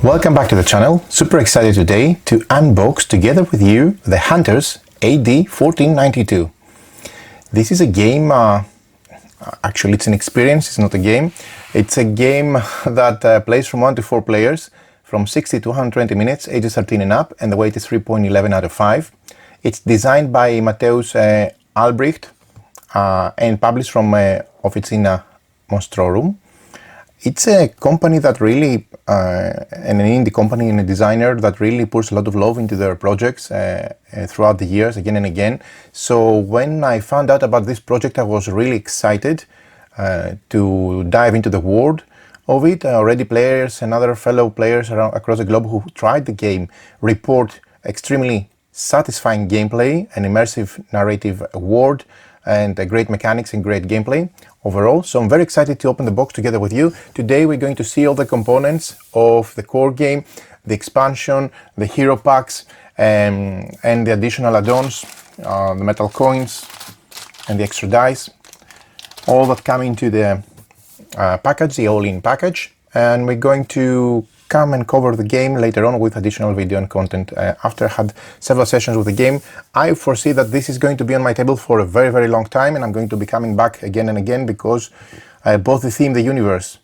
Welcome back to the channel. Super excited today to unbox together with you the Hunters A.D. 1492. This is a game, actually it's an experience, it's not a game. It's a game that plays from 1 to 4 players from 60 to 120 minutes, ages 13 and up, and the weight is 3.11 out of 5. It's designed by Mateusz Albrecht and published from Officina Monstrorum. It's a company that really, an indie company and a designer that really puts a lot of love into their projects throughout the years, again and again. So when I found out about this project, I was really excited to dive into the world of it. Already players and other fellow players across the globe who tried the game report extremely satisfying gameplay, an immersive narrative world, and great mechanics and great gameplay overall. So I'm very excited to open the box together with you. Today we're going to see all the components of the core game, the expansion, the hero packs, and the additional add-ons, the metal coins and the extra dice, all that come into the package, the all-in package. And we're going to come and cover the game later on with additional video and content. After I had several sessions with the game, I foresee that this is going to be on my table for a very, very long time, and I'm going to be coming back again and again because both the theme, the universe,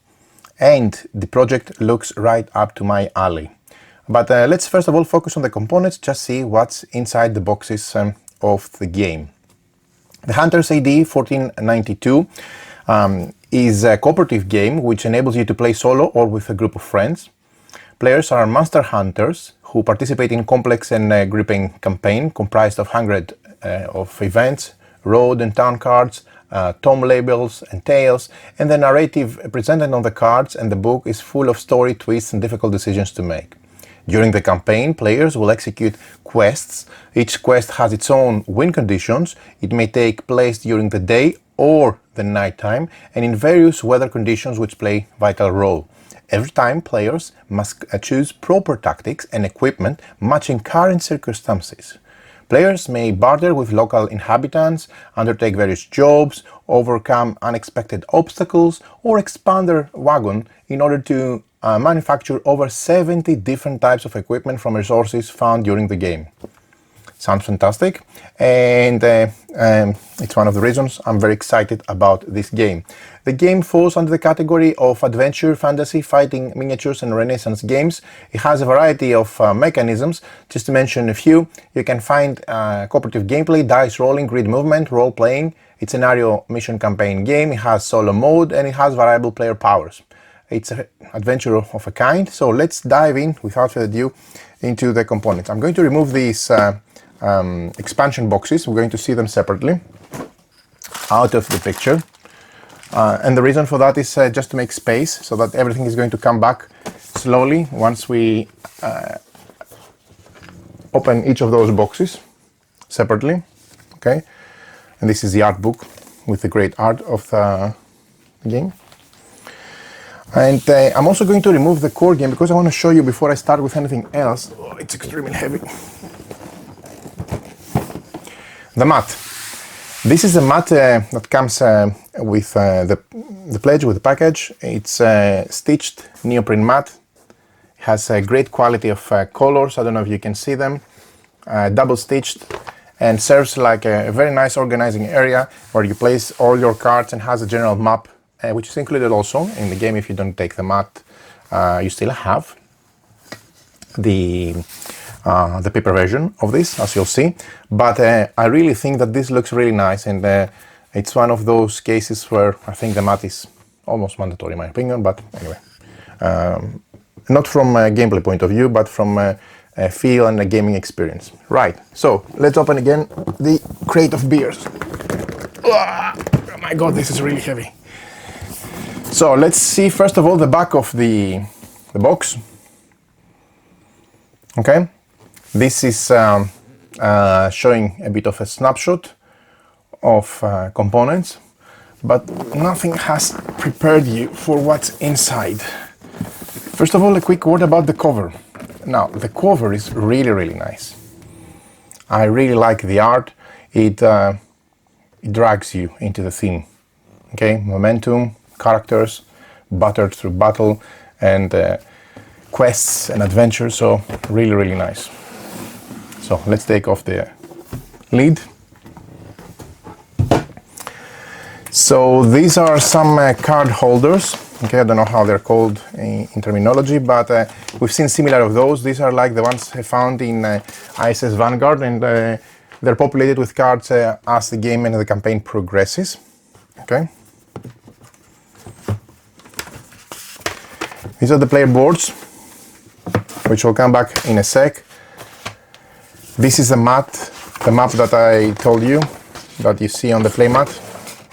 and the project looks right up to my alley. But let's first of all focus on the components, just see what's inside the boxes of the game. The Hunters A.D. 1492 is a cooperative game which enables you to play solo or with a group of friends. Players are monster hunters who participate in complex and gripping campaign comprised of hundreds of events, road and town cards, tome labels and tales, and the narrative presented on the cards and the book is full of story twists and difficult decisions to make. During the campaign, players will execute quests. Each quest has its own win conditions. It may take place during the day or the nighttime and in various weather conditions which play a vital role. Every time, players must choose proper tactics and equipment matching current circumstances. Players may barter with local inhabitants, undertake various jobs, overcome unexpected obstacles, or expand their wagon in order to manufacture over 70 different types of equipment from resources found during the game. Sounds fantastic, and it's one of the reasons I'm very excited about this game. The game falls under the category of adventure, fantasy, fighting, miniatures, and Renaissance games. It has a variety of mechanisms. Just to mention a few, you can find cooperative gameplay, dice rolling, grid movement, role-playing. It's a scenario mission campaign game. It has solo mode, and it has variable player powers. It's an adventure of a kind, so let's dive in, without further ado, into the components. I'm going to remove these expansion boxes. We're going to see them separately out of the picture, and the reason for that is just to make space so that everything is going to come back slowly once we open each of those boxes separately. Okay, and this is the art book with the great art of the game. And I'm also going to remove the core game because I want to show you before I start with anything else. Oh, it's extremely heavy. The mat. This is a mat that comes with the pledge, with the package. It's stitched neoprene mat. It has a great quality of colors. I don't know if you can see them. Double stitched, and serves like a very nice organizing area where you place all your cards, and has a general map, which is included also in the game. If you don't take the mat, you still have the paper version of this, as you'll see. But I really think that this looks really nice, and it's one of those cases where I think the mat is almost mandatory in my opinion. But anyway, not from a gameplay point of view, but from a feel and a gaming experience. Right, so let's open again the crate of beers. Oh my god, this is really heavy. So let's see first of all the back of the box. Okay, this is showing a bit of a snapshot of components, but nothing has prepared you for what's inside. First of all, a quick word about the cover. Now, the cover is really, really nice. I really like the art. It drags you into the theme. Okay, momentum, characters, battered through battle, and quests and adventures, so really, really nice. So let's take off the lid. So these are some card holders. Okay, I don't know how they're called in terminology, but we've seen similar of those. These are like the ones found in ISS Vanguard, and they're populated with cards as the game and the campaign progresses. Okay. These are the player boards, which will come back in a sec. This is the map that I told you that you see on the playmat.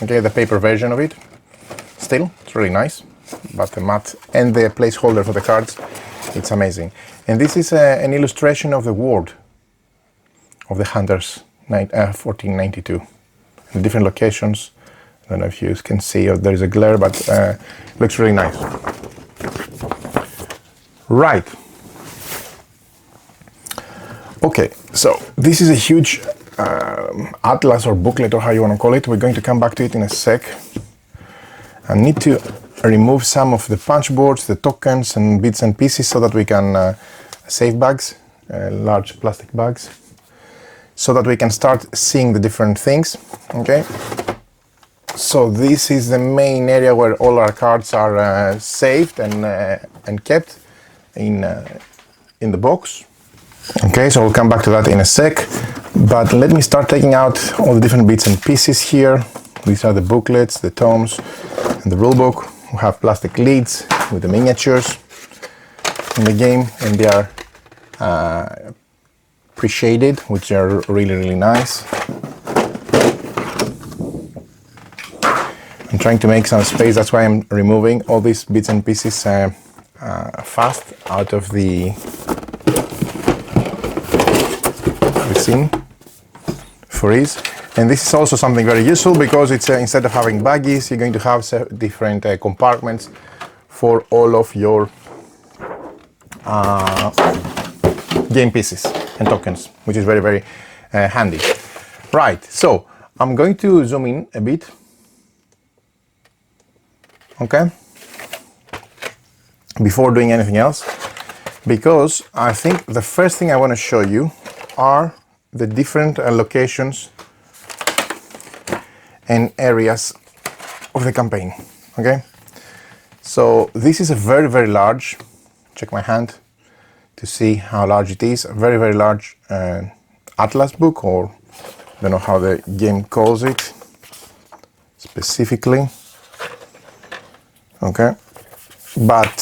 Okay, the paper version of it. Still, it's really nice, but the mat and the placeholder for the cards, it's amazing. And this is an illustration of the world of the Hunters 1492. In different locations. I don't know if you can see, or there's a glare, but it looks really nice. Right. Okay, so this is a huge atlas or booklet, or how you want to call it. We're going to come back to it in a sec. I need to remove some of the punch boards, the tokens and bits and pieces, so that we can save bags, large plastic bags, so that we can start seeing the different things. Okay, so this is the main area where all our cards are saved and kept in the box. Okay, so we'll come back to that in a sec, but let me start taking out all the different bits and pieces here. These are the booklets, the tomes, and the rulebook. We have plastic lids with the miniatures in the game, and they are pre-shaded, which are really, really nice. I'm trying to make some space, that's why I'm removing all these bits and pieces fast out of the scene for ease. And this is also something very useful, because it's instead of having baggies, you're going to have different compartments for all of your game pieces and tokens, which is very, very handy. Right, so I'm going to zoom in a bit. Okay, before doing anything else, because I think the first thing I want to show you are the different locations and areas of the campaign. Okay, so this is a very, very large, check my hand to see how large it is, a very, very large atlas book, or I don't know how the game calls it specifically. Okay, but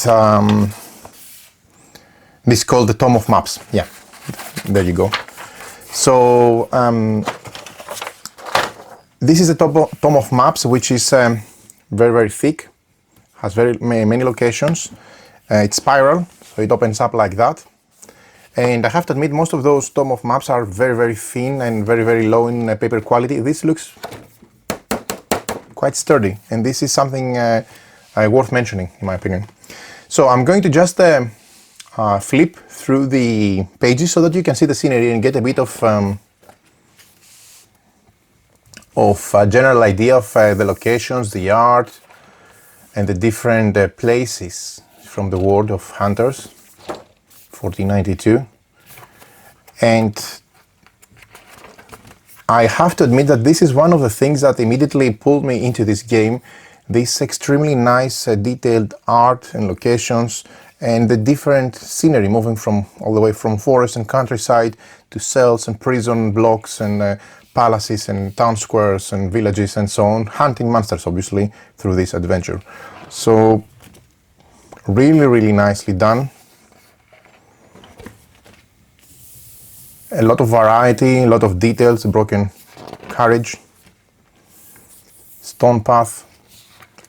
this is called the Tome of Maps. Yeah, there you go. So this is a Tome of Maps, which is very, very thick, has very many locations. It's spiral, so it opens up like that. And I have to admit, most of those Tome of Maps are very, very thin and very, very low in paper quality. This looks quite sturdy, and this is something worth mentioning, in my opinion. So I'm going to just flip through the pages so that you can see the scenery and get a bit of a general idea of the locations, the art, and the different places from the world of Hunters 1492. And I have to admit that this is one of the things that immediately pulled me into this game. This extremely nice detailed art and locations, and the different scenery moving from all the way from forest and countryside to cells and prison blocks and palaces and town squares and villages and so on, hunting monsters obviously through this adventure. So really, really nicely done. A lot of variety, a lot of details, broken carriage, stone path,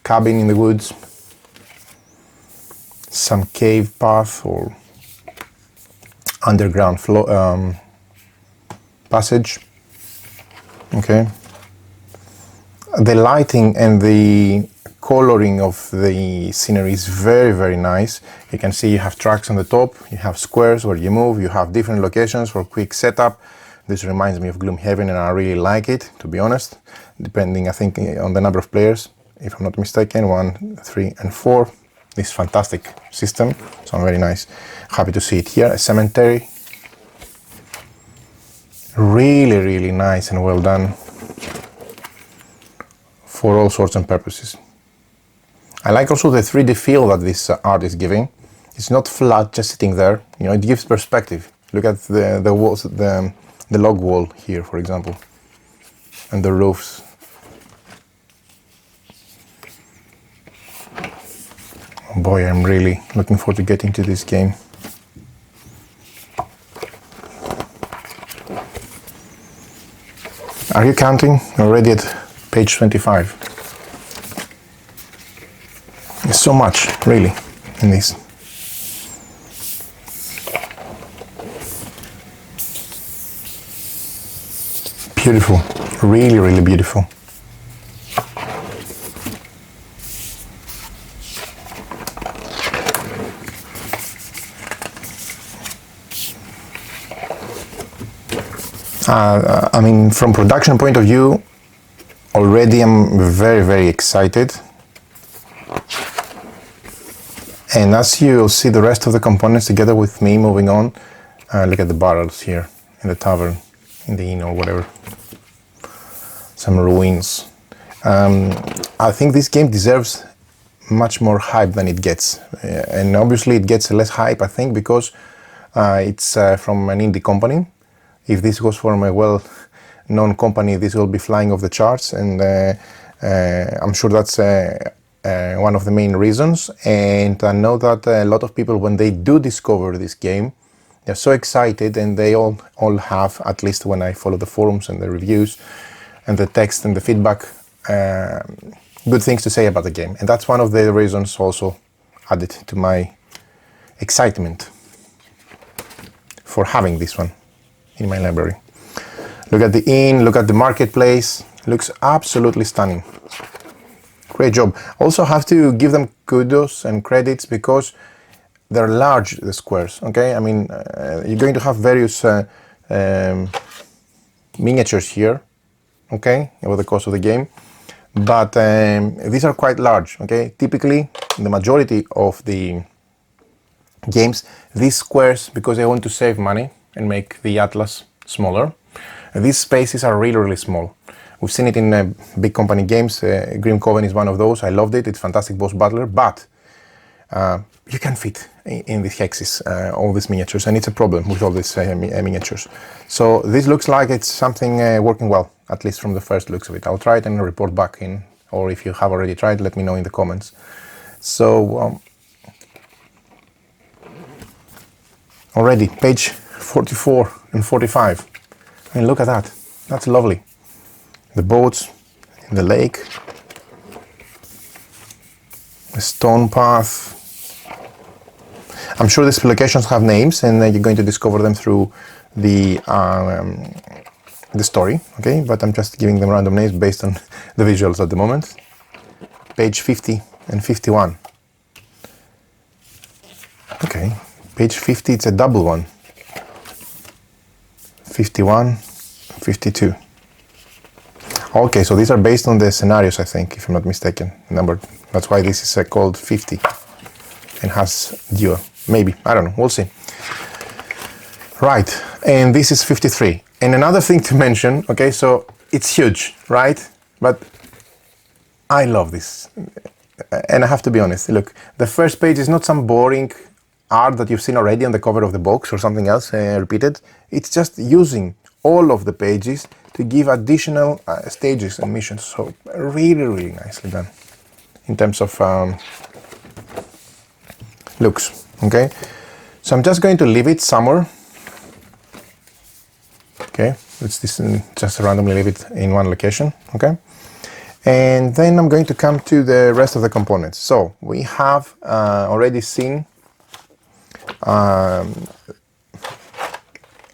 cabin in the woods, some cave path or underground passage. Okay, the lighting and the coloring of the scenery is very, very nice. You can see you have tracks on the top, you have squares where you move, you have different locations for quick setup. This reminds me of Gloomhaven, and I really like it, to be honest, depending, I think, on the number of players. If I'm not mistaken, 1, 3, and 4. this fantastic system. So I'm very happy to see it here. A cemetery. Really nice and well done for all sorts and purposes. I like also the 3D feel that this art is giving. It's not flat, just sitting there. You know, it gives perspective. Look at the walls, the log wall here, for example, and the roofs. Oh boy, I'm really looking forward to getting to this game. Are you counting? Already at page 25. There's so much, really, in this. Beautiful, really beautiful. I mean, from production point of view, already I'm very excited. And as you'll see the rest of the components together with me moving on, look at the barrels here in the tavern, in the inn or whatever. Some ruins. I think this game deserves much more hype than it gets. And obviously it gets less hype, I think, because it's from an indie company. If this was from a well-known company, this will be flying off the charts, and I'm sure that's one of the main reasons. And I know that a lot of people, when they do discover this game, they're so excited, and they all have, at least when I follow the forums and the reviews and the text and the feedback, good things to say about the game. And that's one of the reasons also added to my excitement for having this one in my library. Look at the inn, look at the marketplace. Looks absolutely stunning. Great job. Also have to give them kudos and credits because they're large, the squares, okay? I mean, you're going to have various miniatures here, okay, over the course of the game, but these are quite large, okay? Typically, in the majority of the games, these squares, because they want to save money and make the atlas smaller, these spaces are really small. We've seen it in big company games. Grim Coven is one of those. I loved it. It's fantastic boss battler, but you can fit in these hexes all these miniatures, and it's a problem with all these miniatures. So this looks like it's something working well, at least from the first looks of it. I'll try it and report back in, or if you have already tried, let me know in the comments. So already page 44 and 45. I mean, look at that. That's lovely. The boats in the lake, the stone path. I'm sure these locations have names, and you're going to discover them through the story, okay? But I'm just giving them random names based on the visuals at the moment. Page 50 and 51. Okay, page 50, it's a double one. 51, 52. Okay, so these are based on the scenarios, I think, if I'm not mistaken. That's why this is called 50 and has duo. Maybe, I don't know, we'll see. Right, and this is 53. And another thing to mention, okay, so it's huge, right? But I love this. And I have to be honest, look, the first page is not some boring art that you've seen already on the cover of the box or something else repeated. It's just using all of the pages to give additional stages and missions. So really nicely done in terms of looks, okay? So I'm just going to leave it somewhere. Okay, let's just randomly leave it in one location, okay? And then I'm going to come to the rest of the components. So we have already seen,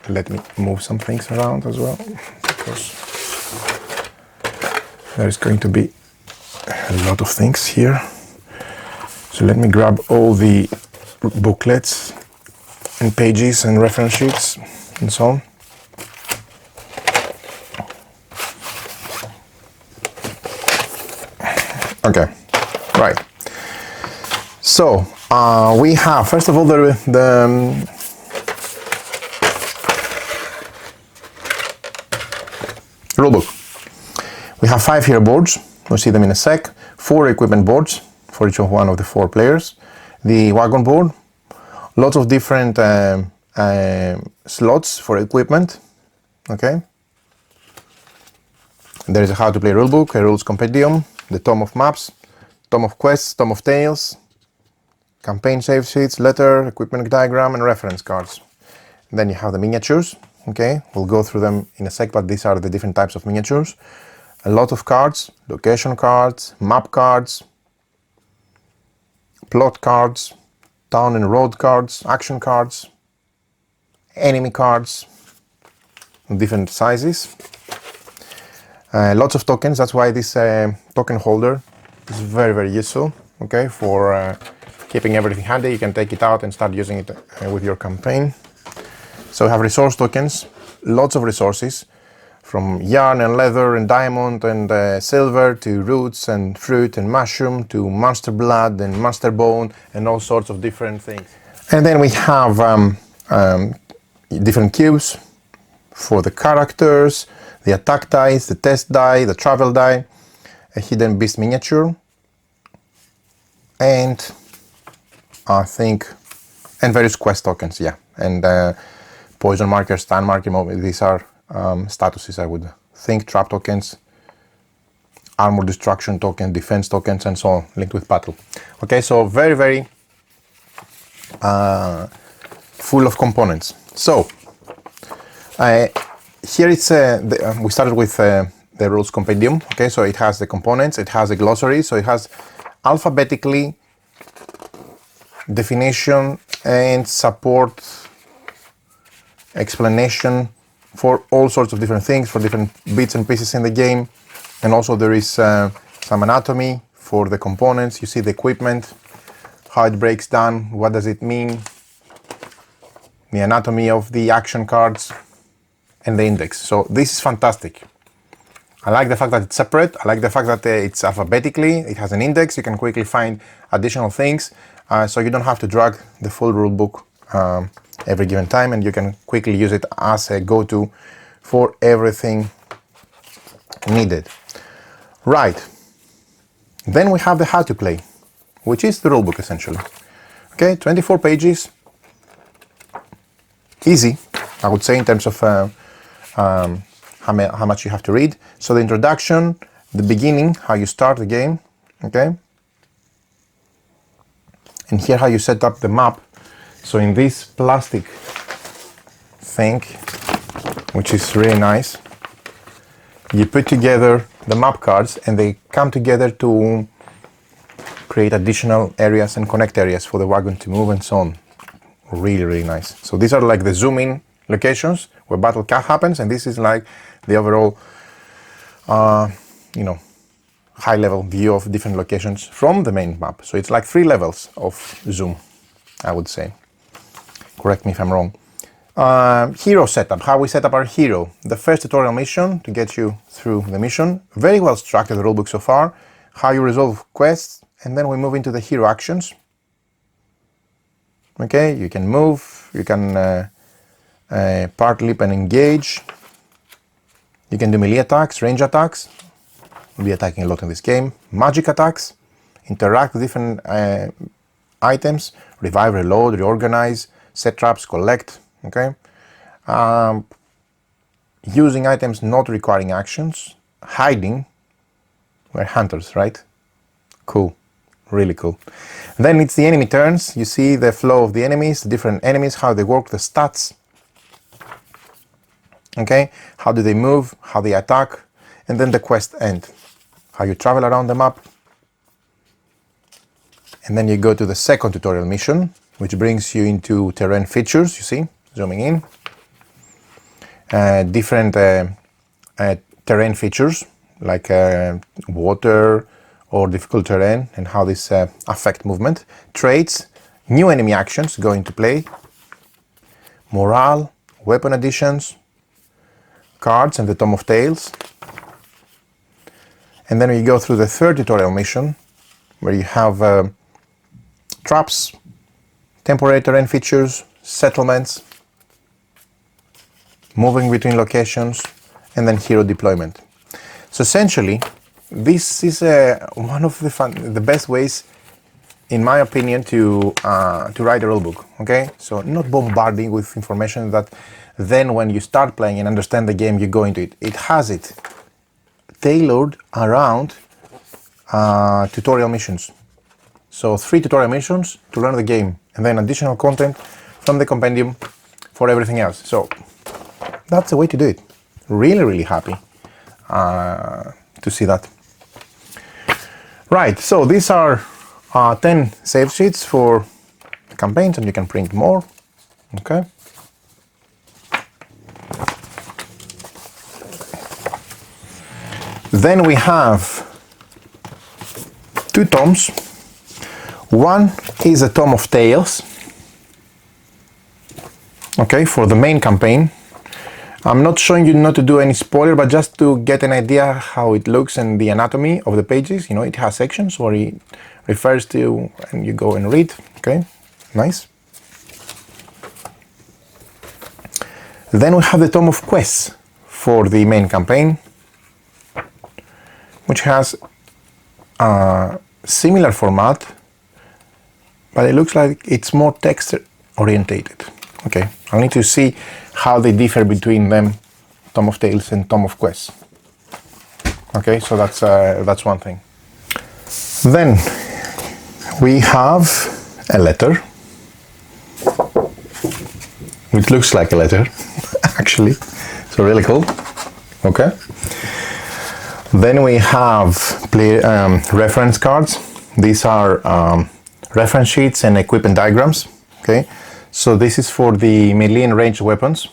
let me move some things around as well, because there's going to be a lot of things here. So let me grab all the booklets and pages and reference sheets and so on. Okay, right. So we have, first of all, the rulebook. We have 5 hero boards. We'll see them in a sec. 4 equipment boards for each of one of the 4 players. The wagon board. Lots of different slots for equipment. Okay. There is a how to play rulebook, a rules compendium, the tome of maps, tome of quests, tome of tales, campaign save sheets, letter, equipment diagram, and reference cards. And then you have the miniatures. Okay, we'll go through them in a sec, but these are the different types of miniatures. A lot of cards, location cards, map cards, plot cards, town and road cards, action cards, enemy cards, different sizes. Lots of tokens, that's why this token holder is very, very useful, okay, for keeping everything handy. You can take it out and start using it with your campaign. So we have resource tokens, lots of resources, from yarn and leather and diamond and silver to roots and fruit and mushroom to monster blood and monster bone and all sorts of different things. And then we have different cubes for the characters, the attack dice, the test die, the travel die, a hidden beast miniature, and I think, and various quest tokens, yeah, and poison markers, stun marker, these are statuses, I would think, trap tokens, armor destruction token, defense tokens, and so on, linked with battle. Okay, so very, very full of components. So here it's we started with the rules compendium. Okay, so it has the components, it has a glossary, so it has alphabetically definition and support explanation for all sorts of different things, for different bits and pieces in the game. And also there is some anatomy for the components. You see the equipment, how it breaks down, what does it mean, the anatomy of the action cards, and the index. So this is fantastic. I like the fact that it's separate. I like the fact that it's alphabetically, it has an index, you can quickly find additional things, so you don't have to drag the full rule book every given time, and you can quickly use it as a go-to for everything needed. Right, then we have the how to play, which is the rulebook essentially. Okay, 24 pages, easy, I would say, in terms of how much you have to read. So the introduction, the beginning, how you start the game, okay, and here how you set up the map. So in this plastic thing, which is really nice, you put together the map cards and they come together to create additional areas and connect areas for the wagon to move and so on. Really, really nice. So these are like the zoom in locations where battle happens, and this is like the overall, you know, high level view of different locations from the main map. So it's like 3 levels of zoom, I would say. Correct me if I'm wrong. Hero setup, how we set up our hero. The first tutorial mission to get you through the mission. Very well structured, the rulebook so far. How you resolve quests, and then we move into the hero actions. Okay, you can move, you can part, leap, and engage. You can do melee attacks, range attacks. We'll be attacking a lot in this game. Magic attacks, interact with different items, revive, reload, reorganize, set traps, collect, okay? Using items not requiring actions, hiding, we're hunters, right? Cool, really cool. Then it's the enemy turns. You see the flow of the enemies, the different enemies, how they work, the stats, okay? How do they move, how they attack, and then the quest end, how you travel around the map. And then you go to the second tutorial mission, which brings you into terrain features, you see, zooming in. Different terrain features, like water or difficult terrain, and how this affect movement. Traits, new enemy actions go into play. Morale, weapon additions, cards, and the Tome of Tales. And then we go through the third tutorial mission, where you have traps, temporary terrain features, settlements, moving between locations, and then hero deployment. So essentially, this is one of the best ways, in my opinion, to write a rulebook. Okay, so not bombarding with information that then when you start playing and understand the game, you go into it. It has it tailored around tutorial missions. So 3 tutorial missions to learn the game, and then additional content from the compendium for everything else. So that's the way to do it. Really, really happy to see that. Right, so these are 10 save sheets for campaigns, and you can print more. Okay. Then we have 2 tomes. One is a tome of tales, okay, for the main campaign. I'm not showing you not to do any spoiler, but just to get an idea how it looks and the anatomy of the pages. You know, it has sections where it refers to, and you go and read. Okay, nice. Then we have the tome of quests for the main campaign, which has a similar format, but it looks like it's more text orientated. Okay, I'll need to see how they differ between them, Tome of Tales and Tome of Quests. Okay, so that's one thing. Then we have a letter, which looks like a letter, actually. So really cool. Okay. Then we have reference cards. These are reference sheets and equipment diagrams. Okay, so this is for the melee and ranged weapons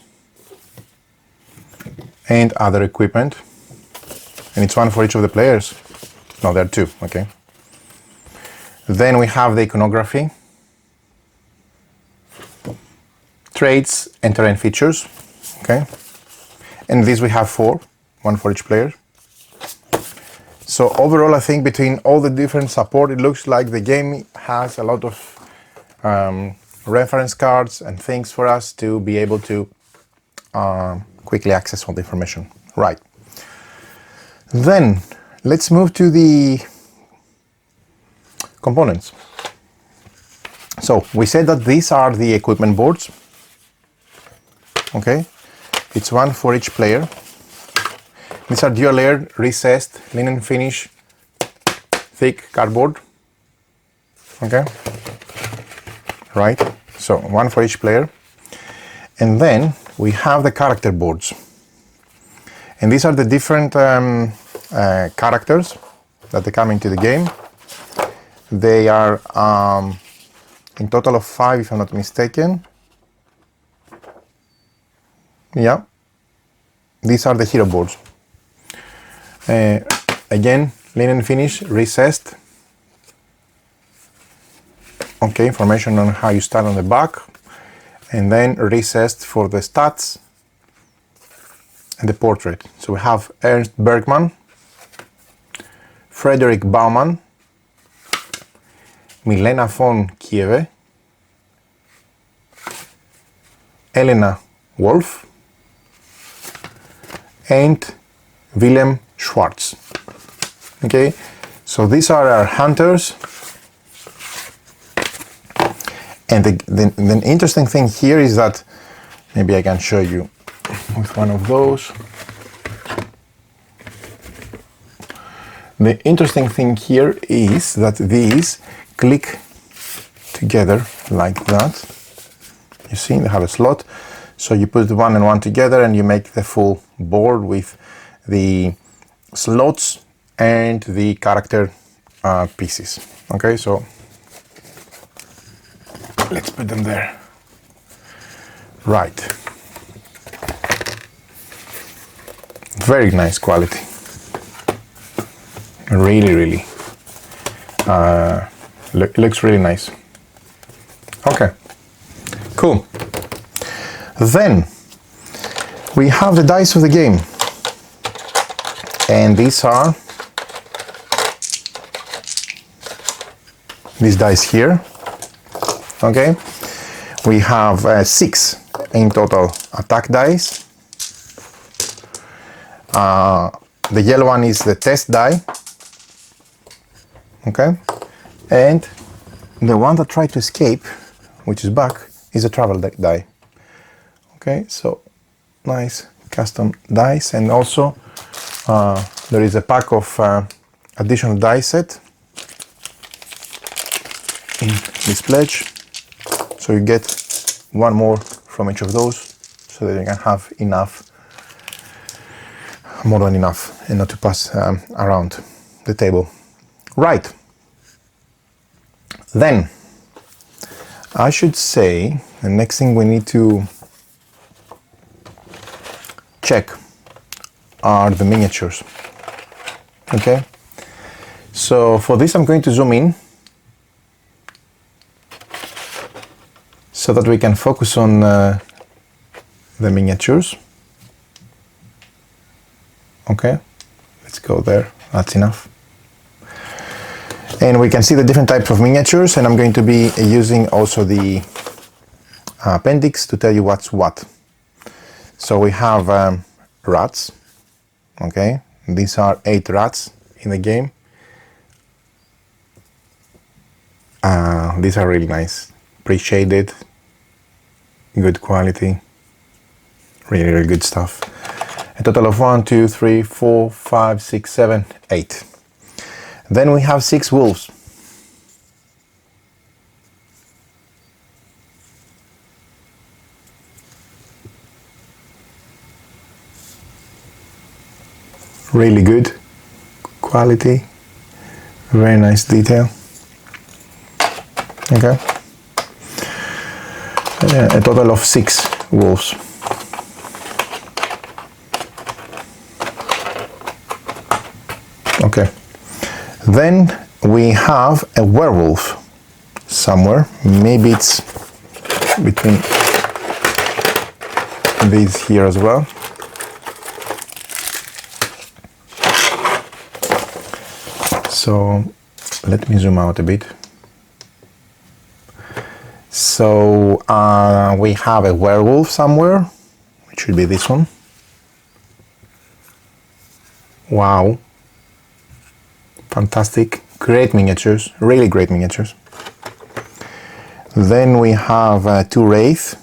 and other equipment, and it's one for each of the players. No, there are 2. Okay. Then we have the iconography, traits, and terrain features. Okay, and these we have 4, one for each player. So overall, I think between all the different support, it looks like the game has a lot of reference cards and things for us to be able to quickly access all the information. Right. Then let's move to the components. So we said that these are the equipment boards. Okay, it's one for each player. These are dual layered, recessed, linen finish, thick cardboard. Okay, right, so one for each player. And then we have the character boards. And these are the different characters that they come into the game. They are in total of 5, if I'm not mistaken. Yeah, these are the hero boards. Again, linen finish, recessed. Okay, information on how you start on the back, and then recessed for the stats and the portrait. So we have Ernst Bergman, Frederick Baumann, Milena von Kieve, Elena Wolf, and Willem Schwartz. Okay, so these are our hunters. And the interesting thing here is that, maybe I can show you with one of those. The interesting thing here is that these click together like that. You see, they have a slot. So you put one and one together and you make the full board with the slots and the character pieces. Okay, so let's put them there. Right. Very nice quality. Really, looks really nice. Okay, cool. Then we have the dice of the game, and these are these dice here. Okay, we have 6 in total attack dice. The yellow one is the test die. Okay, and the one that tried to escape, which is back, is a travel die. Okay, so nice custom dice, and also there is a pack of additional dice set in this pledge, so you get one more from each of those, so that you can have enough, more than enough, and not to pass around the table. Right, then I should say the next thing we need to check are the miniatures. Okay, so for this I'm going to zoom in so that we can focus on the miniatures. Okay, let's go there, that's enough. And we can see the different types of miniatures, and I'm going to be using also the appendix to tell you what's what. So we have rats. Okay, these are 8 rats in the game. These are really nice, pre-shaded, good quality, really, really good stuff. A total of 1, 2, 3, 4, 5, 6, 7, 8. Then we have 6 wolves. Really good quality, very nice detail. Okay, a total of 6 wolves. Okay, then we have a werewolf somewhere. Maybe it's between these here as well. So let me zoom out a bit. So we have a werewolf somewhere. It should be this one. Wow. Fantastic. Great miniatures. Really great miniatures. Then we have 2 wraith.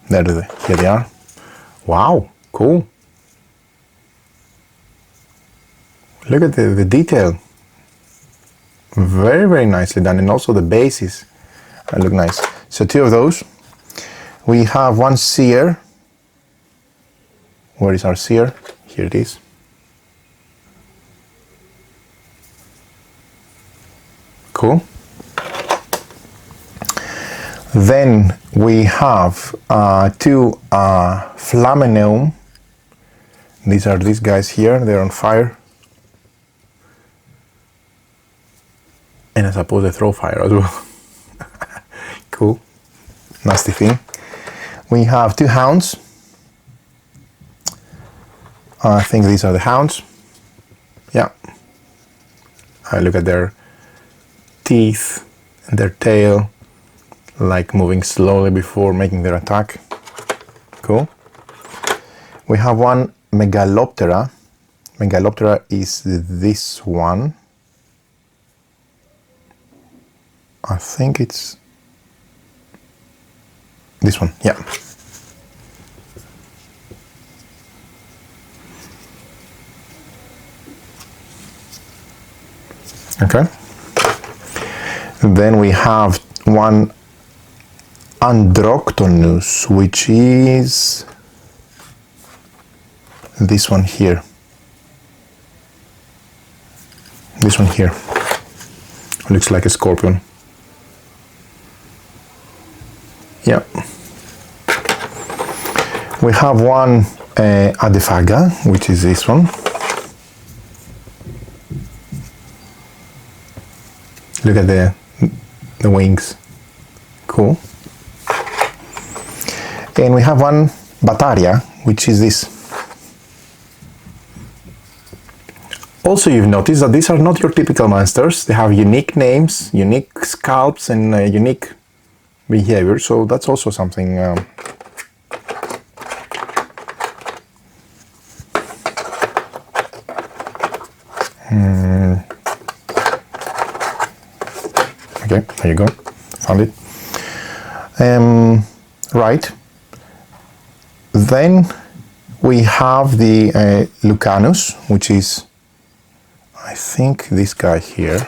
Here they are. Wow. Cool. Look at the detail. Very, very nicely done. And also the bases look nice. So 2 of those. We have 1 seer. Where is our seer? Here it is. Cool. Then we have 2 Flammeneum. These are these guys here. They're on fire. And I suppose they throw fire as well. Cool. Nasty thing. We have 2 hounds. I think these are the hounds. Yeah. Look at their teeth and their tail, like moving slowly before making their attack. Cool. We have 1 Megaloptera. Megaloptera is this one. I think it's this one, yeah. Okay. Then we have 1 Androctonus, which is this one here. This one here. Looks like a scorpion. Yeah. We have 1 Adephaga, which is this one. Look at the wings. Cool. And we have 1 Bataria, which is this. Also, you've noticed that these are not your typical monsters. They have unique names, unique sculpts, and unique behavior. So that's also something. Okay, there you go. Found it. Right. Then we have the Lucanus, which is, I think, this guy here.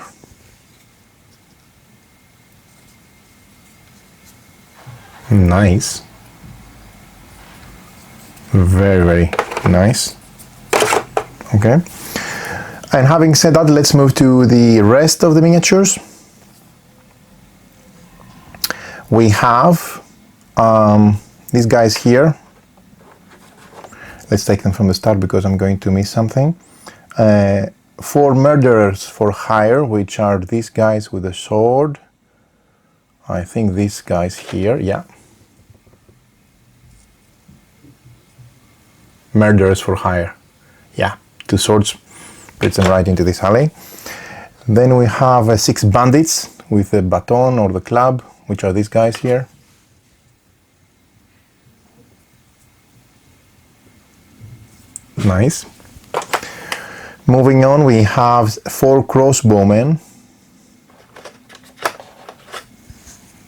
Nice. Very, very nice. Okay. And having said that, let's move to the rest of the miniatures. We have these guys here. Let's take them from the start because I'm going to miss something. 4 murderers for hire, which are these guys with a sword. I think these guys here, yeah. Murderers for hire. Yeah, 2 swords, puts them right into this alley. Then we have 6 bandits with the baton or the club, which are these guys here. Nice. Moving on, we have 4 crossbowmen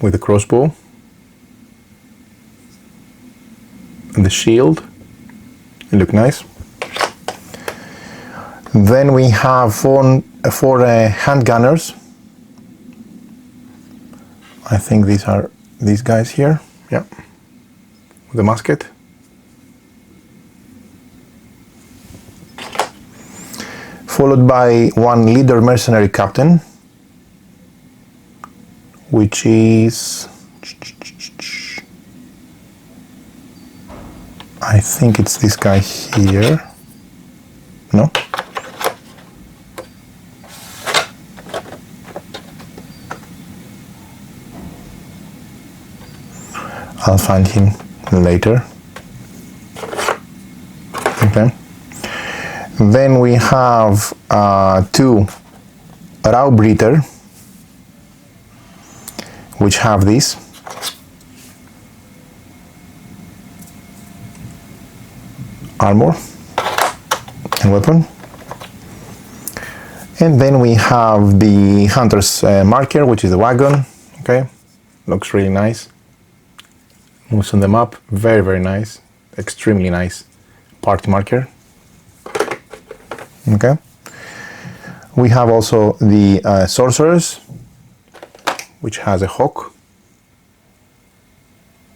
with the crossbow and the shield. They look nice. Then we have 4 handgunners. I think these are these guys here. Yeah, with the musket. Followed by 1 leader mercenary captain, which is, I think it's this guy here. No? I'll find him later. Okay. Then we have 2 Raubritter, which have this. Armor and weapon. And then we have the Hunter's marker, which is the wagon. Okay, looks really nice. Moves on the map, very, very nice. Extremely nice party marker. Okay. We have also the sorcerers, which has a hawk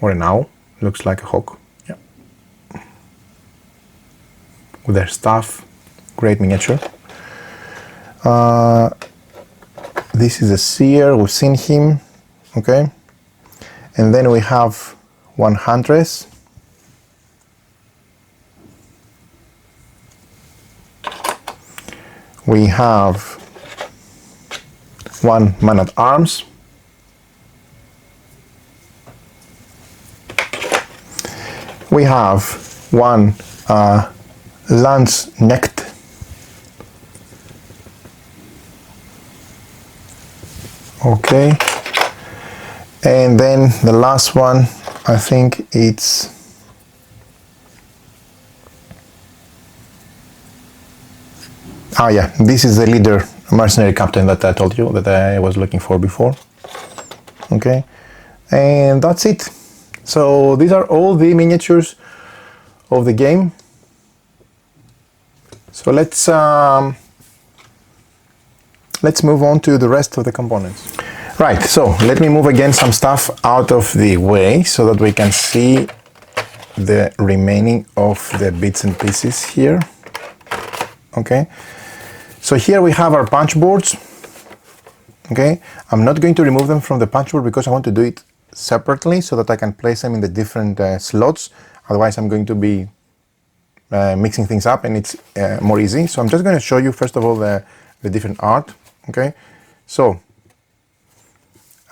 or an owl. Looks like a hawk. Yeah. With their staff, great miniature. This is a seer. We've seen him. Okay. And then we have 1 huntress. We have 1 man-at-arms. We have 1 lance-necked. Okay. And then the last one, I think it's yeah, this is the leader mercenary captain that I told you that I was looking for before. Okay, and that's it. So these are all the miniatures of the game. So let's move on to the rest of the components. Right, so let me move again some stuff out of the way so that we can see the remaining of the bits and pieces here. Okay, so here we have our punch boards. Okay, I'm not going to remove them from the punch board because I want to do it separately so that I can place them in the different slots. Otherwise I'm going to be mixing things up and it's more easy. So I'm just going to show you first of all the different art. Okay, so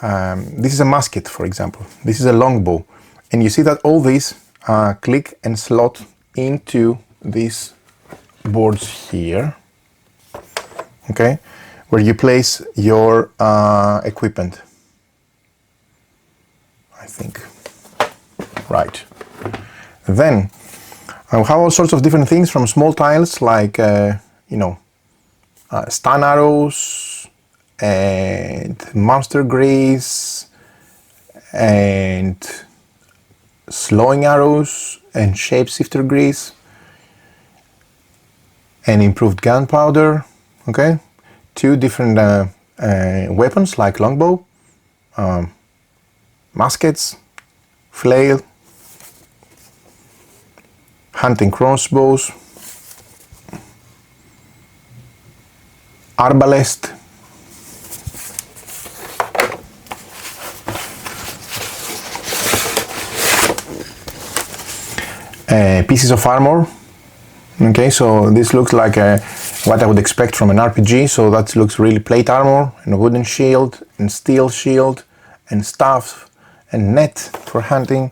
this is a musket, for example. This is a longbow, and you see that all these click and slot into these boards here. okay, where you place your equipment. I think. Right. Then I have all sorts of different things, from small tiles like stun arrows and monster grease and slowing arrows and shapeshifter grease and improved gunpowder. Okay, 2 different weapons like longbow, muskets, flail, hunting crossbows, arbalest, pieces of armor. Okay, so this looks like what I would expect from an RPG. So that looks really plate armor and a wooden shield and steel shield and staff and net for hunting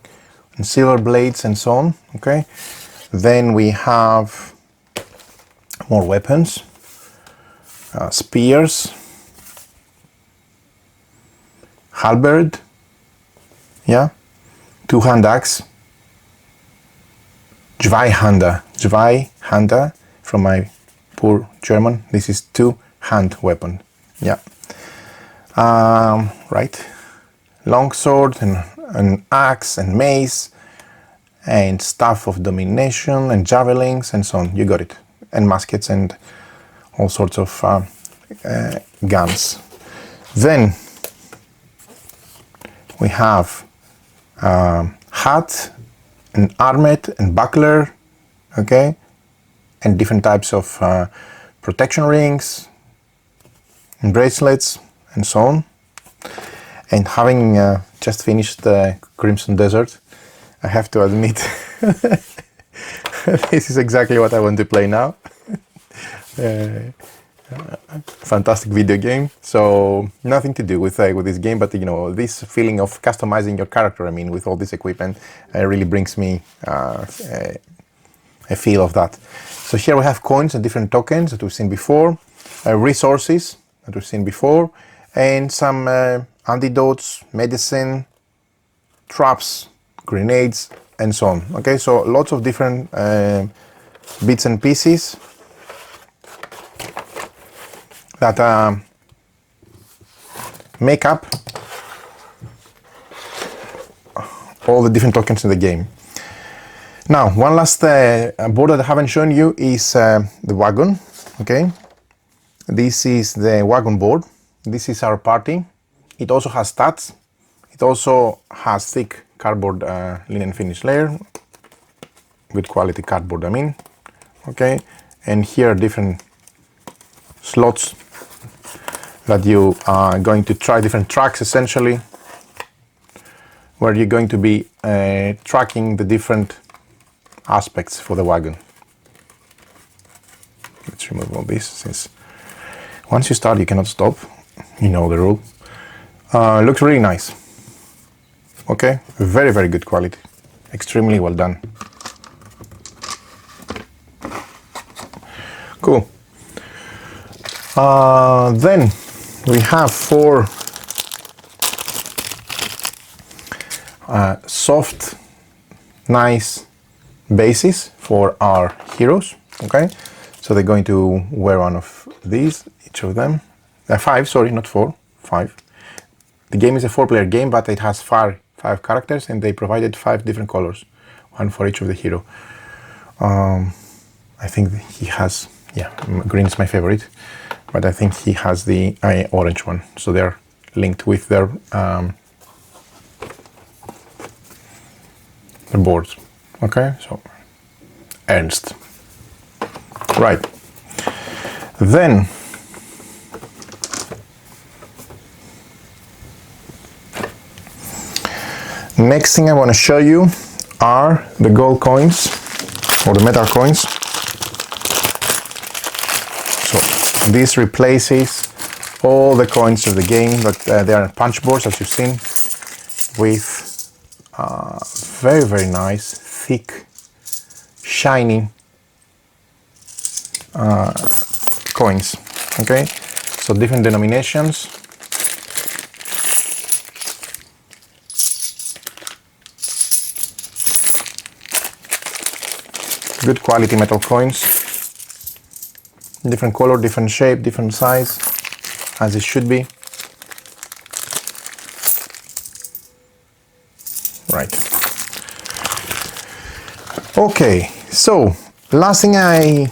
and silver blades and so on. Okay, then we have more weapons, spears, halberd, yeah, 2-hand axe, Zweihänder from my poor German. This is 2-hand weapon, yeah. Right, longsword and an axe and mace and staff of domination and javelins and so on. You got it. And muskets and all sorts of guns. Then we have hat and armet and buckler, okay, and different types of protection rings and bracelets and so on. And having just finished the Crimson Desert, I have to admit this is exactly what I want to play now. Fantastic video game. So nothing to do with this game, but this feeling of customizing your character, I mean, with all this equipment, really brings me a feel of that. So here we have coins and different tokens that we've seen before, resources that we've seen before, and some antidotes, medicine, traps, grenades, and so on. Okay, so lots of different bits and pieces that make up all the different tokens in the game. Now, one last board that I haven't shown you is the wagon. Okay, this is the wagon board. This is our party. It also has stats. It also has thick cardboard linen finish layer, good quality cardboard, I mean. Okay, and here are different slots that you are going to try different tracks, essentially, where you're going to be tracking the different aspects for the wagon. Let's remove all this, since once you start you cannot stop. You know the rule. Looks really nice. Okay, very, very good quality. Extremely well done. Cool. Then we have 4 soft, nice bases for our heroes. Okay, so they're going to wear one of these, each of them. 5, sorry, not 4, 5. The game is a 4-player game, but it has 5 characters, and they provided 5 different colors, one for each of the hero. I think he has, yeah, green is my favorite, but I think he has the orange one, so they're linked with their boards. Okay, so Ernst. Right. Then next thing I want to show you are the gold coins, or the metal coins. So this replaces all the coins of the game, but they are punch boards, as you've seen, with very, very nice, thick, shiny coins. Okay, so different denominations. Good quality metal coins. Different color, different shape, different size, as it should be. Right. Okay, so last thing I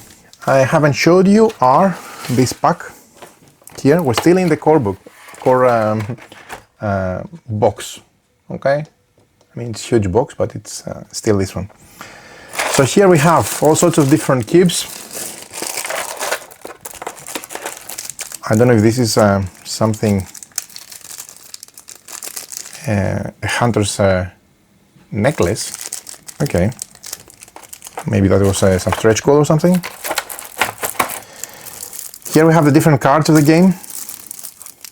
haven't showed you are this pack here. We're still in the core box. Okay, I mean it's a huge box, but it's still this one. So here we have all sorts of different cubes. I don't know if this is something, a hunter's necklace. Okay, maybe that was some stretch goal or something. Here we have the different cards of the game.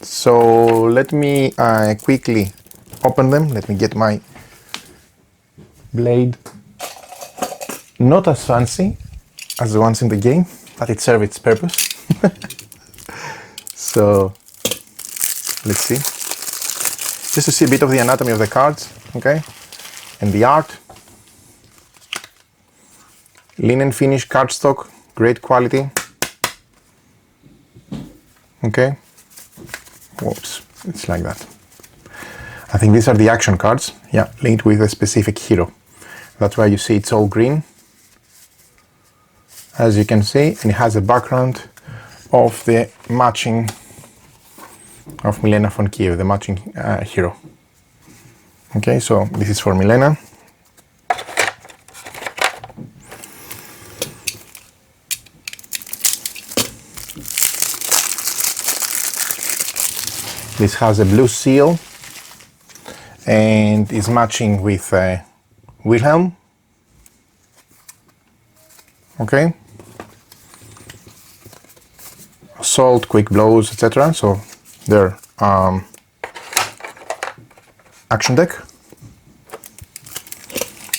So let me quickly open them. Let me get my blade. Not as fancy as the ones in the game, but it serves its purpose. So let's see. Just to see a bit of the anatomy of the cards, okay? And the art. Linen finish cardstock, great quality. Okay. Whoops, it's like that. I think these are the action cards. Yeah, linked with a specific hero. That's why you see it's all green. As you can see, and it has a background of the matching of Milena von Kiev, the matching hero. Okay, so this is for Milena. This has a blue seal and is matching with Wilhelm. Okay. Assault, quick blows, etc. So their action deck.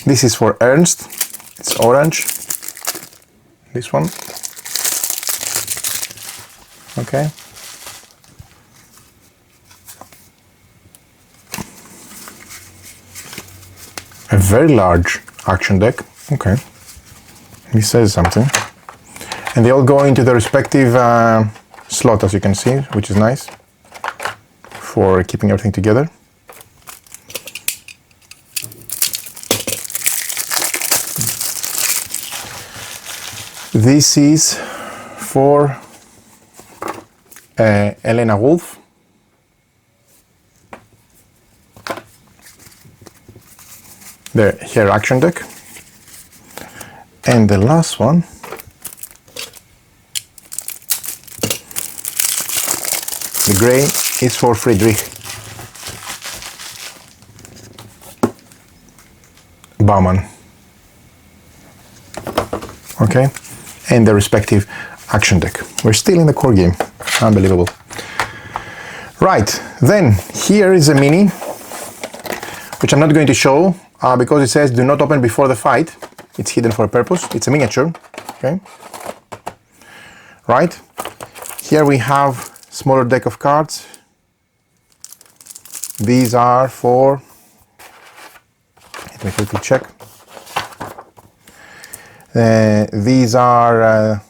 This is for Ernst. It's orange. This one. Okay. A very large action deck. Okay. He says something. And they all go into the respective slot, as you can see, which is nice for keeping everything together. This is for Elena Wolf. Her action deck. And the last one the gray is for Friedrich Baumann. Okay, and the respective action deck. We're still in the core game. Unbelievable. Right, then here is a mini, which I'm not going to show because it says do not open before the fight. It's hidden for a purpose. It's a miniature. Okay. Right. Here we have smaller deck of cards. These are for, let me quickly check. These are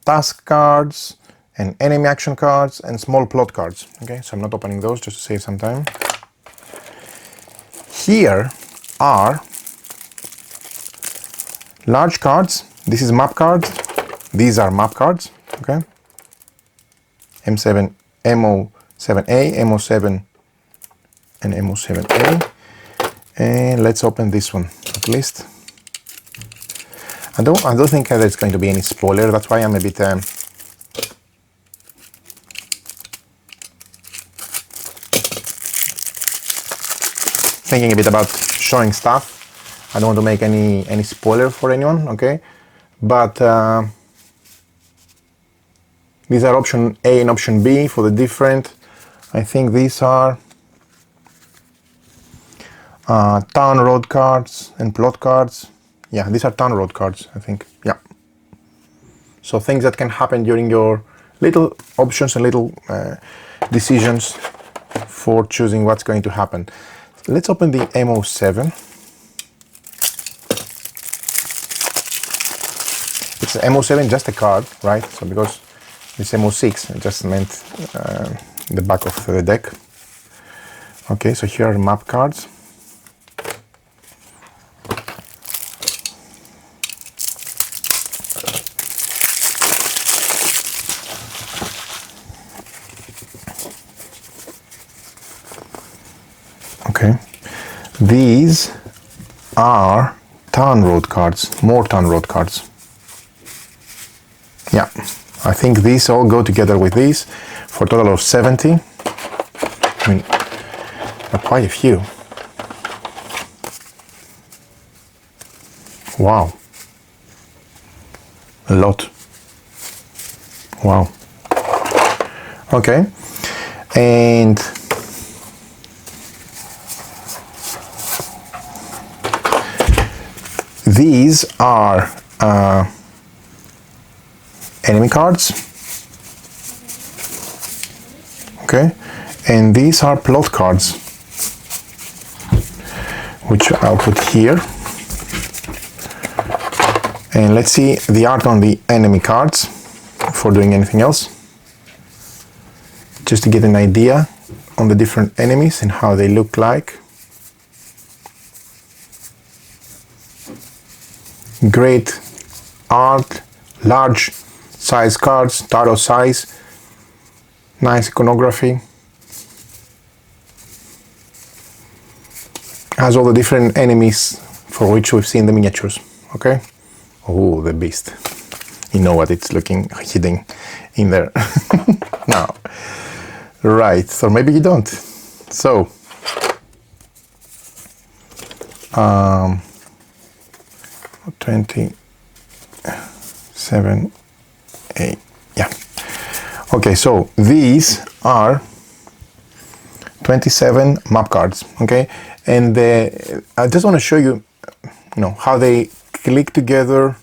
task cards and enemy action cards and small plot cards. Okay, so I'm not opening those just to save some time. Here are large cards. This is map card. These are map cards. Okay. M7, MO7A, MO7, and MO7A. And let's open this one at least. I don't think there's going to be any spoiler. That's why I'm a bit thinking a bit about showing stuff. I don't want to make any spoiler for anyone, okay? But these are option A and option B for the different. I think these are town road cards and plot cards. Yeah, these are town road cards, I think. Yeah. So things that can happen during your little options and little decisions for choosing what's going to happen. Let's open the MO7. It's MO7, just a card, right? So because it's MO6, it just meant the back of the deck. Okay, so here are map cards. Okay, these are town road cards, more town road cards. Yeah, I think these all go together with these for a total of 70. I mean, quite a few. Wow. A lot. Wow. Okay. And these are enemy cards. Okay. And these are plot cards, which I'll put here. And let's see the art on the enemy cards before doing anything else, just to get an idea on the different enemies and how they look like. Great art, large size cards, tarot size, nice iconography. Has all the different enemies for which we've seen the miniatures. Okay. Oh, the beast. You know what it's looking hidden in there. Now, right, or maybe you don't. So, 27, 8, yeah. Okay, so these are 27 map cards, okay? And I just want to show you, how they click together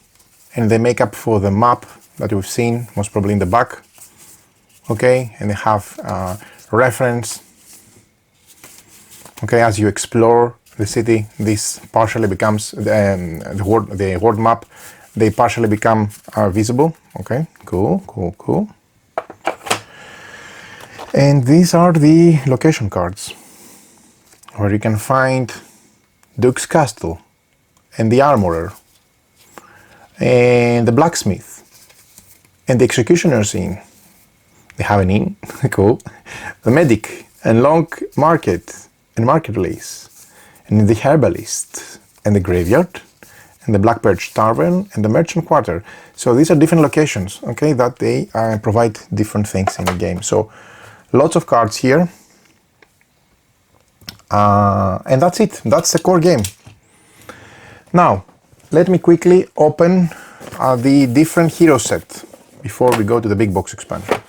and they make up for the map that we've seen, most probably in the back, okay? And they have reference, okay? As you explore the city, this partially becomes the world map. They partially become visible. Okay, cool. And these are the location cards, where you can find Duke's Castle, and the Armorer, and the Blacksmith, and the Executioner's Inn. They have an inn, cool. The Medic, and Long Market, and Marketplace, and the Herbalist, and the Graveyard, and the Black Perch Tavern, and the Merchant Quarter. So these are different locations, okay, that they provide different things in the game. So lots of cards here. And that's it. That's the core game. Now, let me quickly open the different hero set before we go to the big box expansion.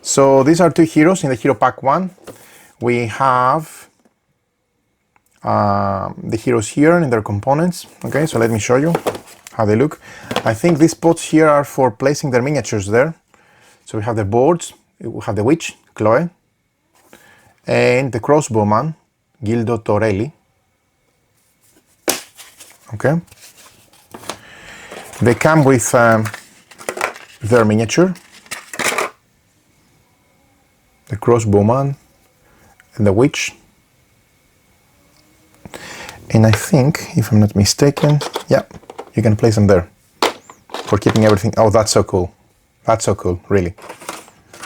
So these are two heroes in the Hero Pack 1. We have the heroes here and their components. Okay, so let me show you how they look. I think these pots here are for placing their miniatures there. So we have the boards, we have the witch, Chloe, and the crossbowman, Gildo Torelli. Okay. They come with their miniature, the crossbowman and the witch. And I think, if I'm not mistaken, yeah, you can place them there for keeping everything. Oh, that's so cool. That's so cool, really.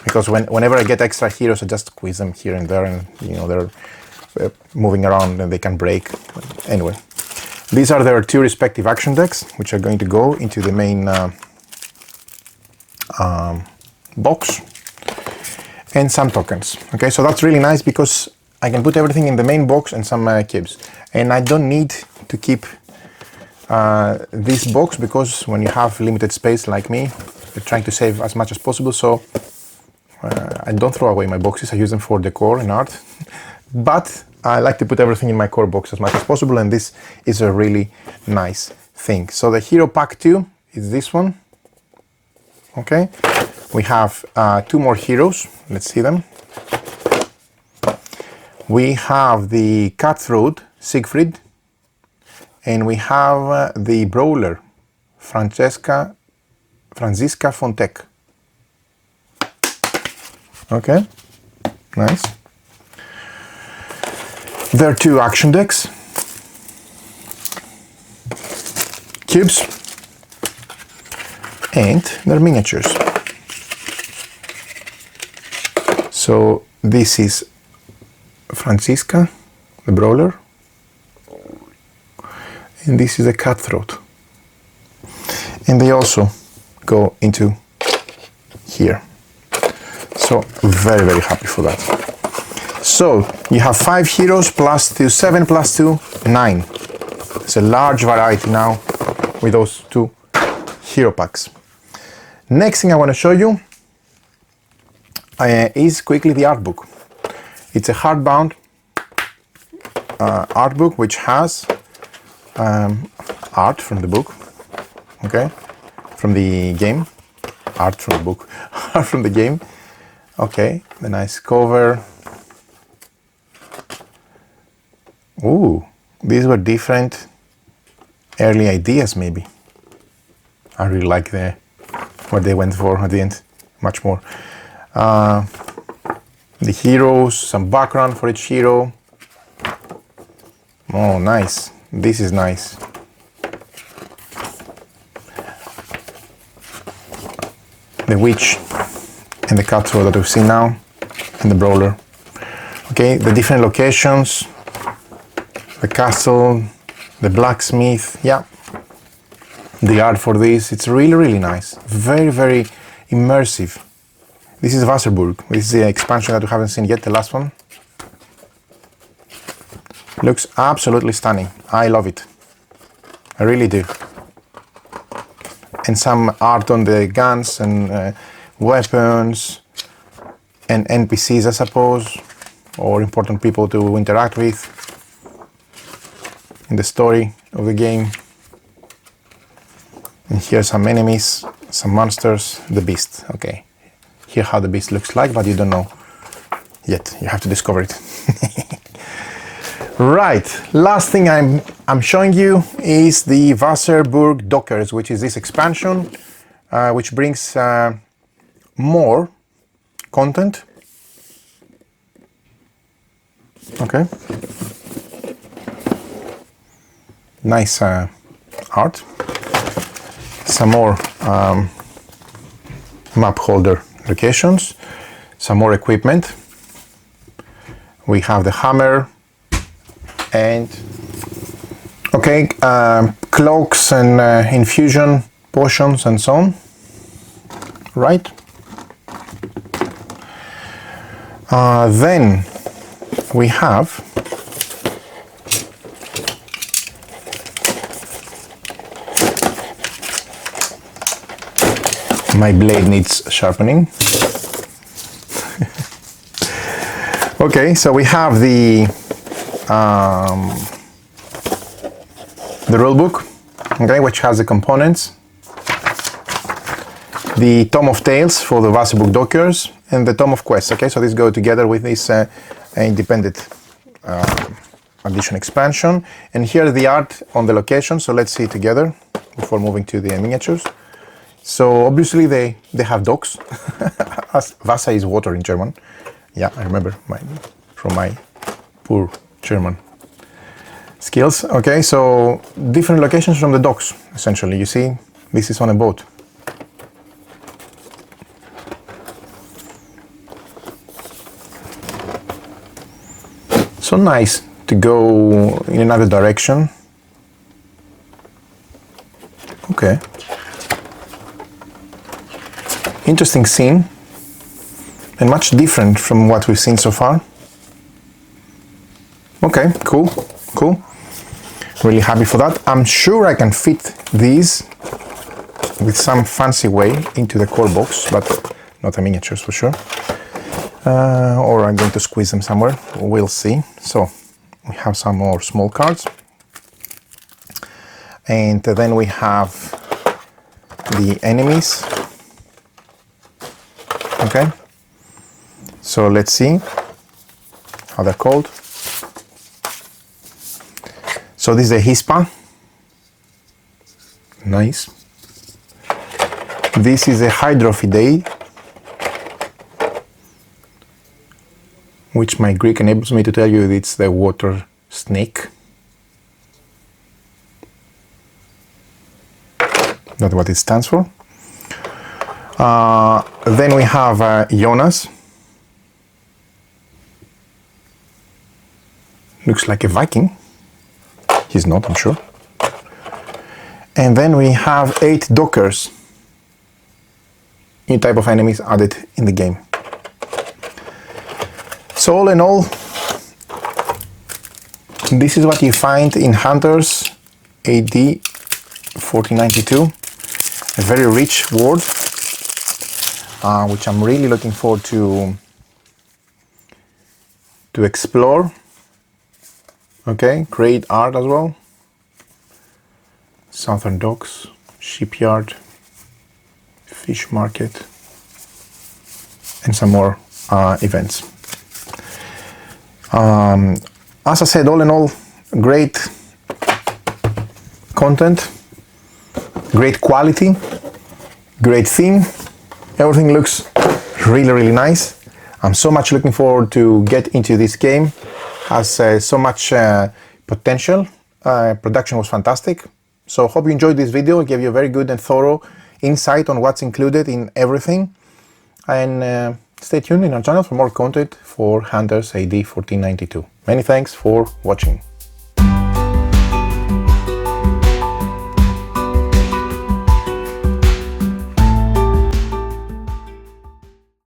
Because whenever I get extra heroes, I just squeeze them here and there, and they're moving around and they can break. Anyway, these are their two respective action decks, which are going to go into the main box, and some tokens. Okay, so that's really nice because I can put everything in the main box and some kibs, and I don't need to keep this box, because when you have limited space like me, you're trying to save as much as possible. So I don't throw away my boxes. I use them for decor and art, but I like to put everything in my core box as much as possible, and this is a really nice thing. So the Hero Pack 2 is this one. Okay, We have two more heroes. Let's see them. We have the cutthroat, Siegfried, and we have the brawler, Franziska Fontek. Okay, nice. There are two action decks, cubes, and they're miniatures. So this is Franziska, the brawler, and this is a cutthroat. And they also go into here. So very, very happy for that. So you have 5 heroes plus 2, 7 plus 2, 9. It's a large variety now with those 2 hero packs. Next thing I want to show you is quickly the art book. It's a hardbound art book which has art from the book, okay, from the game, art from the book, art from the game, okay, the nice cover. Ooh, these were different early ideas maybe. I really like what they went for at the end, much more. The heroes, some background for each hero. Oh, nice. This is nice. The witch and the cutthroat that we've seen now, and the brawler. Okay, the different locations, the castle, the blacksmith, yeah. The art for this, it's really, really nice. Very, very immersive. This is Wasserburg. This is the expansion that we haven't seen yet, the last one. Looks absolutely stunning. I love it. I really do. And some art on the guns and weapons and NPCs, I suppose, or important people to interact with in the story of the game. And here are some enemies, some monsters, the beast. Okay, here how the beast looks like, but you don't know yet. You have to discover it. Right, last thing I'm showing you is the Wasserburg Dockers, which is this expansion, which brings more content. Okay, nice art. Some more map holder locations, some more equipment. We have the hammer and okay, cloaks and infusion potions and so on, right? Then we have my blade needs sharpening. Okay, so we have the rule book, okay, which has the components, the Tome of Tales for the Wasserburg Dockers, and the Tome of Quests. Okay, so these go together with this independent addition expansion. And here the art on the location. So let's see it together before moving to the miniatures. So obviously they have docks. Wasser is water in German. Yeah, I remember from my poor German skills. Okay, so different locations from the docks, essentially. You see, this is on a boat. So nice to go in another direction. Okay. Interesting scene, and much different from what we've seen so far. Okay, cool, cool. Really happy for that. I'm sure I can fit these with some fancy way into the core box, but not the miniatures for sure. Or I'm going to squeeze them somewhere, we'll see. So we have some more small cards. And then we have the enemies. Okay, so let's see how they're called. So this is a Hispa. Nice. This is a Hydrophidae, which my Greek enables me to tell you it's the water snake. Not what it stands for. Then we have Jonas. Looks like a Viking. He's not, I'm sure. And then we have 8 Dockers. New type of enemies added in the game. So all in all, this is what you find in Hunters A.D. 1492. A very rich world, which I'm really looking forward to explore. Okay, great art as well. Southern docks, shipyard, fish market, and some more events. As I said, all in all, great content, great quality, great theme. Everything looks really, really nice. I'm so much looking forward to get into this game. Has so much potential. Production was fantastic. So hope you enjoyed this video. It gave you a very good and thorough insight on what's included in everything. And stay tuned in our channel for more content for Hunters A.D. 1492. Many thanks for watching.